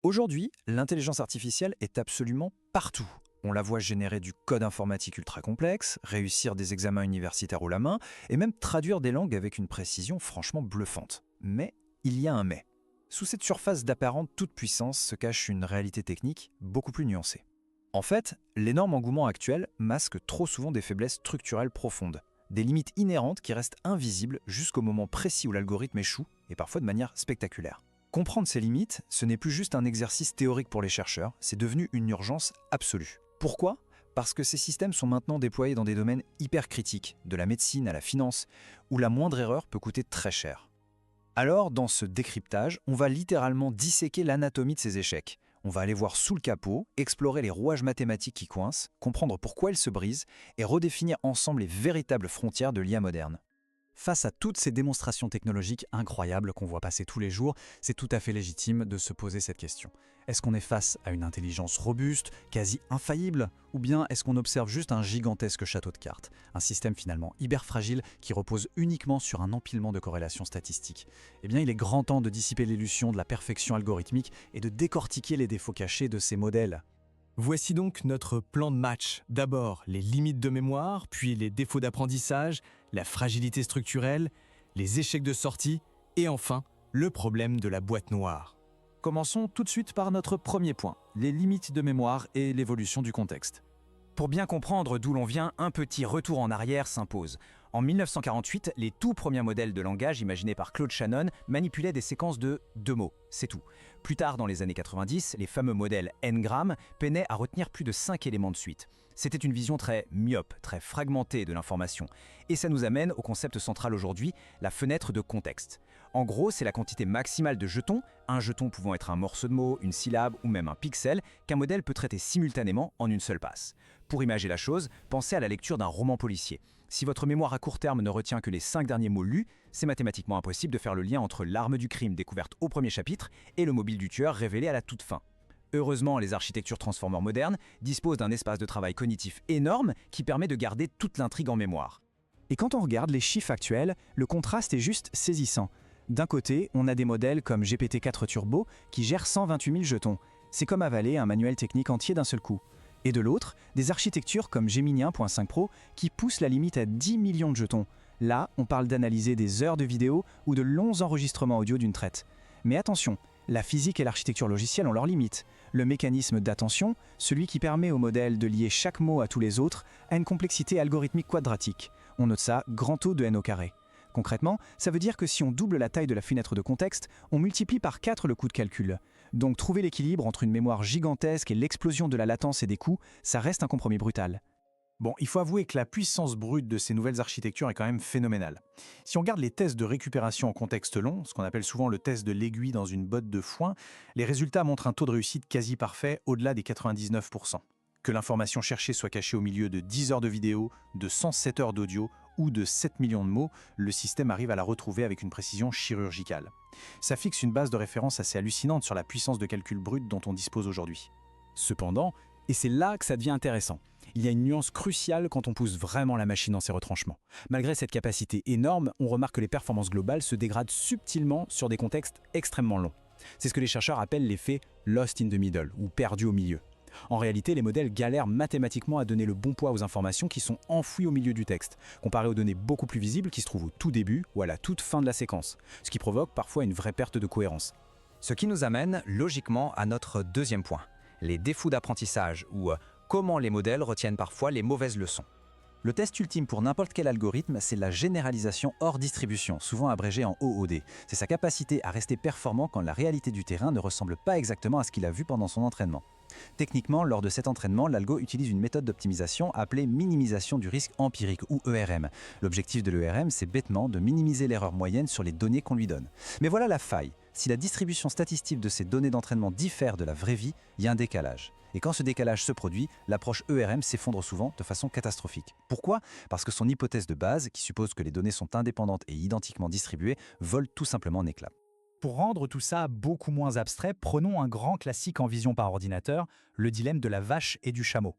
Aujourd'hui, l'intelligence artificielle est absolument partout. On la voit générer du code informatique ultra complexe, réussir des examens universitaires haut la main, et même traduire des langues avec une précision franchement bluffante. Mais il y a un mais. Sous cette surface d'apparente toute-puissance se cache une réalité technique beaucoup plus nuancée. En fait, l'énorme engouement actuel masque trop souvent des faiblesses structurelles profondes, des limites inhérentes qui restent invisibles jusqu'au moment précis où l'algorithme échoue, et parfois de manière spectaculaire. Comprendre ces limites, ce n'est plus juste un exercice théorique pour les chercheurs, c'est devenu une urgence absolue. Pourquoi ? Parce que ces systèmes sont maintenant déployés dans des domaines hyper critiques, de la médecine à la finance, où la moindre erreur peut coûter très cher. Alors, dans ce décryptage, on va littéralement disséquer l'anatomie de ces échecs. On va aller voir sous le capot, explorer les rouages mathématiques qui coincent, comprendre pourquoi ils se brisent et redéfinir ensemble les véritables frontières de l'IA moderne. Face à toutes ces démonstrations technologiques incroyables qu'on voit passer tous les jours, c'est tout à fait légitime de se poser cette question. Est-ce qu'on est face à une intelligence robuste, quasi infaillible, ou bien est-ce qu'on observe juste un gigantesque château de cartes, un système finalement hyper fragile qui repose uniquement sur un empilement de corrélations statistiques? Eh bien, il est grand temps de dissiper l'illusion de la perfection algorithmique et de décortiquer les défauts cachés de ces modèles. Voici donc notre plan de match. D'abord, les limites de mémoire, puis les défauts d'apprentissage, la fragilité structurelle, les échecs de sortie, et enfin, le problème de la boîte noire. Commençons tout de suite par notre premier point, les limites de mémoire et l'évolution du contexte. Pour bien comprendre d'où l'on vient, un petit retour en arrière s'impose. En 1948, les tout premiers modèles de langage imaginés par Claude Shannon manipulaient des séquences de 2 mots, c'est tout. Plus tard, dans les années 90, les fameux modèles Ngram peinaient à retenir plus de 5 éléments de suite. C'était une vision très myope, très fragmentée de l'information. Et ça nous amène au concept central aujourd'hui, la fenêtre de contexte. En gros, c'est la quantité maximale de jetons, un jeton pouvant être un morceau de mot, une syllabe ou même un pixel, qu'un modèle peut traiter simultanément en une seule passe. Pour imager la chose, pensez à la lecture d'un roman policier. Si votre mémoire à court terme ne retient que les 5 derniers mots lus, c'est mathématiquement impossible de faire le lien entre l'arme du crime découverte au premier chapitre et le mobile du tueur révélé à la toute fin. Heureusement, les architectures transformers modernes disposent d'un espace de travail cognitif énorme qui permet de garder toute l'intrigue en mémoire. Et quand on regarde les chiffres actuels, le contraste est juste saisissant. D'un côté, on a des modèles comme GPT-4 Turbo qui gèrent 128 000 jetons. C'est comme avaler un manuel technique entier d'un seul coup. Et de l'autre, des architectures comme Gemini 1.5 Pro qui poussent la limite à 10 millions de jetons. Là, on parle d'analyser des heures de vidéo ou de longs enregistrements audio d'une traite. Mais attention, la physique et l'architecture logicielle ont leurs limites. Le mécanisme d'attention, celui qui permet au modèle de lier chaque mot à tous les autres, a une complexité algorithmique quadratique. On note ça grand O de n au carré. Concrètement, ça veut dire que si on double la taille de la fenêtre de contexte, on multiplie par 4 le coût de calcul. Donc trouver l'équilibre entre une mémoire gigantesque et l'explosion de la latence et des coûts, ça reste un compromis brutal. Bon, il faut avouer que la puissance brute de ces nouvelles architectures est quand même phénoménale. Si on regarde les tests de récupération en contexte long, ce qu'on appelle souvent le test de l'aiguille dans une botte de foin, les résultats montrent un taux de réussite quasi parfait au-delà des 99%. Que l'information cherchée soit cachée au milieu de 10 heures de vidéo, de 107 heures d'audio ou de 7 millions de mots, le système arrive à la retrouver avec une précision chirurgicale. Ça fixe une base de référence assez hallucinante sur la puissance de calcul brut dont on dispose aujourd'hui. Cependant, et c'est là que ça devient intéressant, il y a une nuance cruciale quand on pousse vraiment la machine dans ses retranchements. Malgré cette capacité énorme, on remarque que les performances globales se dégradent subtilement sur des contextes extrêmement longs. C'est ce que les chercheurs appellent l'effet « lost in the middle » ou « perdu au milieu ». En réalité, les modèles galèrent mathématiquement à donner le bon poids aux informations qui sont enfouies au milieu du texte, comparé aux données beaucoup plus visibles qui se trouvent au tout début ou à la toute fin de la séquence, ce qui provoque parfois une vraie perte de cohérence. Ce qui nous amène logiquement à notre deuxième point, les défauts d'apprentissage ou comment les modèles retiennent parfois les mauvaises leçons. Le test ultime pour n'importe quel algorithme, c'est la généralisation hors distribution, souvent abrégée en OOD. C'est sa capacité à rester performant quand la réalité du terrain ne ressemble pas exactement à ce qu'il a vu pendant son entraînement. Techniquement, lors de cet entraînement, l'algo utilise une méthode d'optimisation appelée minimisation du risque empirique ou ERM. L'objectif de l'ERM, c'est bêtement de minimiser l'erreur moyenne sur les données qu'on lui donne. Mais voilà la faille. Si la distribution statistique de ces données d'entraînement diffère de la vraie vie, il y a un décalage. Et quand ce décalage se produit, l'approche ERM s'effondre souvent de façon catastrophique. Pourquoi ? Parce que son hypothèse de base, qui suppose que les données sont indépendantes et identiquement distribuées, vole tout simplement en éclats. Pour rendre tout ça beaucoup moins abstrait, prenons un grand classique en vision par ordinateur, le dilemme de la vache et du chameau.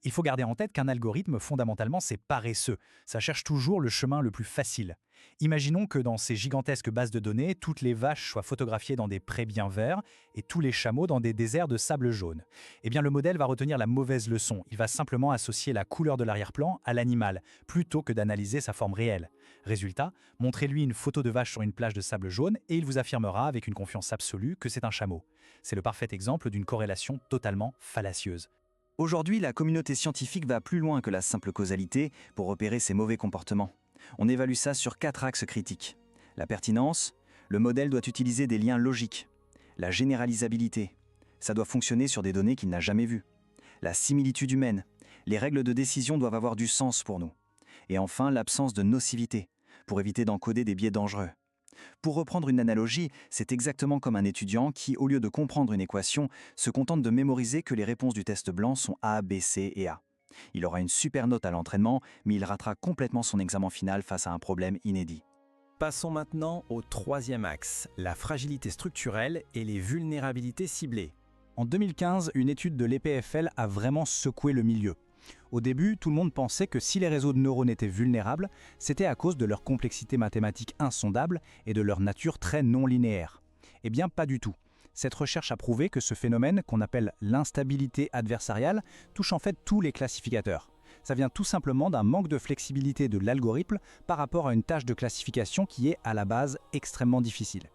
Il faut garder en tête qu'un algorithme, fondamentalement, c'est paresseux. Ça cherche toujours le chemin le plus facile. Imaginons que dans ces gigantesques bases de données, toutes les vaches soient photographiées dans des prés bien verts et tous les chameaux dans des déserts de sable jaune. Eh bien, le modèle va retenir la mauvaise leçon. Il va simplement associer la couleur de l'arrière-plan à l'animal, plutôt que d'analyser sa forme réelle. Résultat, montrez-lui une photo de vache sur une plage de sable jaune et il vous affirmera avec une confiance absolue que c'est un chameau. C'est le parfait exemple d'une corrélation totalement fallacieuse. Aujourd'hui, la communauté scientifique va plus loin que la simple causalité pour repérer ces mauvais comportements. On évalue ça sur 4 axes critiques. La pertinence, le modèle doit utiliser des liens logiques. La généralisabilité, ça doit fonctionner sur des données qu'il n'a jamais vues. La similitude humaine, les règles de décision doivent avoir du sens pour nous. Et enfin, l'absence de nocivité, pour éviter d'encoder des biais dangereux. Pour reprendre une analogie, c'est exactement comme un étudiant qui, au lieu de comprendre une équation, se contente de mémoriser que les réponses du test blanc sont A, B, C et A. Il aura une super note à l'entraînement, mais il ratera complètement son examen final face à un problème inédit. Passons maintenant au troisième axe, la fragilité structurelle et les vulnérabilités ciblées. En 2015, une étude de l'EPFL a vraiment secoué le milieu. Au début, tout le monde pensait que si les réseaux de neurones étaient vulnérables, c'était à cause de leur complexité mathématique insondable et de leur nature très non linéaire. Eh bien, pas du tout. Cette recherche a prouvé que ce phénomène, qu'on appelle l'instabilité adversariale, touche en fait tous les classificateurs. Ça vient tout simplement d'un manque de flexibilité de l'algorithme par rapport à une tâche de classification qui est à la base extrêmement difficile.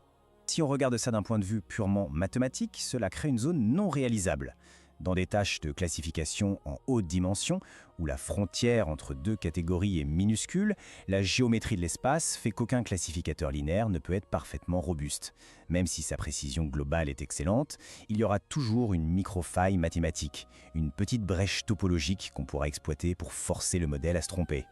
Si on regarde ça d'un point de vue purement mathématique, cela crée une zone non réalisable. Dans des tâches de classification en haute dimension, où la frontière entre deux catégories est minuscule, la géométrie de l'espace fait qu'aucun classificateur linéaire ne peut être parfaitement robuste. Même si sa précision globale est excellente, il y aura toujours une micro-faille mathématique, une petite brèche topologique qu'on pourra exploiter pour forcer le modèle à se tromper.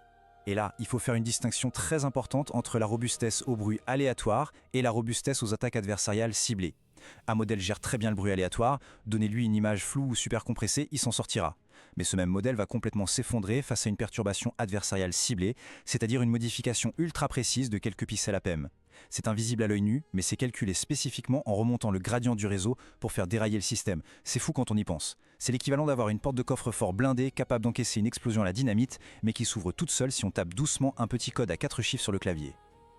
Et là, il faut faire une distinction très importante entre la robustesse au bruit aléatoire et la robustesse aux attaques adversariales ciblées. Un modèle gère très bien le bruit aléatoire, donnez-lui une image floue ou super compressée, il s'en sortira. Mais ce même modèle va complètement s'effondrer face à une perturbation adversariale ciblée, c'est-à-dire une modification ultra précise de quelques pixels APM. C'est invisible à l'œil nu, mais c'est calculé spécifiquement en remontant le gradient du réseau pour faire dérailler le système. C'est fou quand on y pense. C'est l'équivalent d'avoir une porte de coffre-fort blindée capable d'encaisser une explosion à la dynamite, mais qui s'ouvre toute seule si on tape doucement un petit code à 4 chiffres sur le clavier.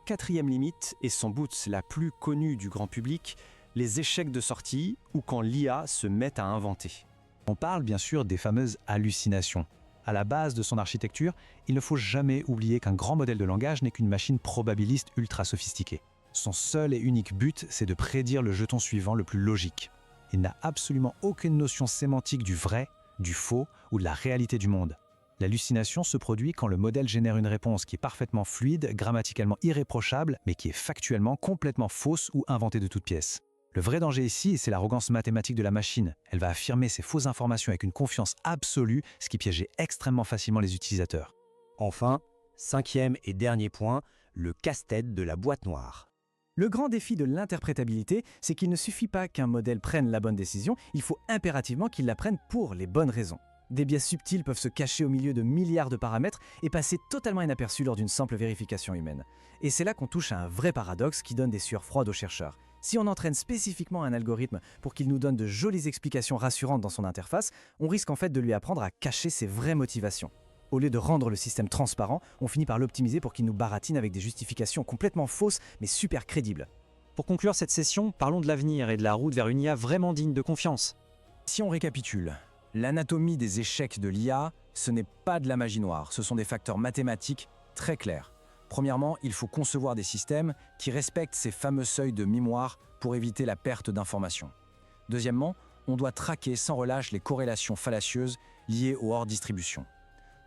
Quatrième limite, et sans doute la plus connue du grand public, les échecs de sortie ou quand l'IA se met à inventer. On parle bien sûr des fameuses hallucinations. À la base de son architecture, il ne faut jamais oublier qu'un grand modèle de langage n'est qu'une machine probabiliste ultra sophistiquée. Son seul et unique but, c'est de prédire le jeton suivant le plus logique. Il n'a absolument aucune notion sémantique du vrai, du faux ou de la réalité du monde. L'hallucination se produit quand le modèle génère une réponse qui est parfaitement fluide, grammaticalement irréprochable, mais qui est factuellement complètement fausse ou inventée de toutes pièces. Le vrai danger ici, c'est l'arrogance mathématique de la machine. Elle va affirmer ces fausses informations avec une confiance absolue, ce qui piégeait extrêmement facilement les utilisateurs. Enfin, cinquième et dernier point, le casse-tête de la boîte noire. Le grand défi de l'interprétabilité, c'est qu'il ne suffit pas qu'un modèle prenne la bonne décision, il faut impérativement qu'il la prenne pour les bonnes raisons. Des biais subtils peuvent se cacher au milieu de milliards de paramètres et passer totalement inaperçus lors d'une simple vérification humaine. Et c'est là qu'on touche à un vrai paradoxe qui donne des sueurs froides aux chercheurs. Si on entraîne spécifiquement un algorithme pour qu'il nous donne de jolies explications rassurantes dans son interface, on risque en fait de lui apprendre à cacher ses vraies motivations. Au lieu de rendre le système transparent, on finit par l'optimiser pour qu'il nous baratine avec des justifications complètement fausses mais super crédibles. Pour conclure cette session, parlons de l'avenir et de la route vers une IA vraiment digne de confiance. Si on récapitule, l'anatomie des échecs de l'IA, ce n'est pas de la magie noire, ce sont des facteurs mathématiques très clairs. Premièrement, il faut concevoir des systèmes qui respectent ces fameux seuils de mémoire pour éviter la perte d'informations. Deuxièmement, on doit traquer sans relâche les corrélations fallacieuses liées aux hors-distributions.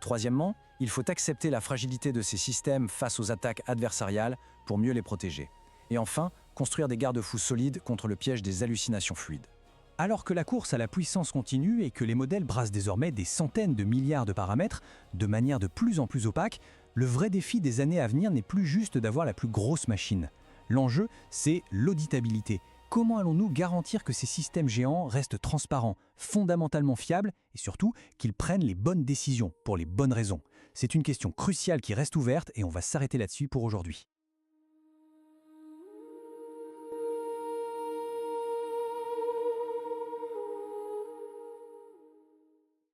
Troisièmement, il faut accepter la fragilité de ces systèmes face aux attaques adversariales pour mieux les protéger. Et enfin, construire des garde-fous solides contre le piège des hallucinations fluides. Alors que la course à la puissance continue et que les modèles brassent désormais des centaines de milliards de paramètres de manière de plus en plus opaque, le vrai défi des années à venir n'est plus juste d'avoir la plus grosse machine. L'enjeu, c'est l'auditabilité. Comment allons-nous garantir que ces systèmes géants restent transparents, fondamentalement fiables et surtout qu'ils prennent les bonnes décisions pour les bonnes raisons? C'est une question cruciale qui reste ouverte et on va s'arrêter là-dessus pour aujourd'hui.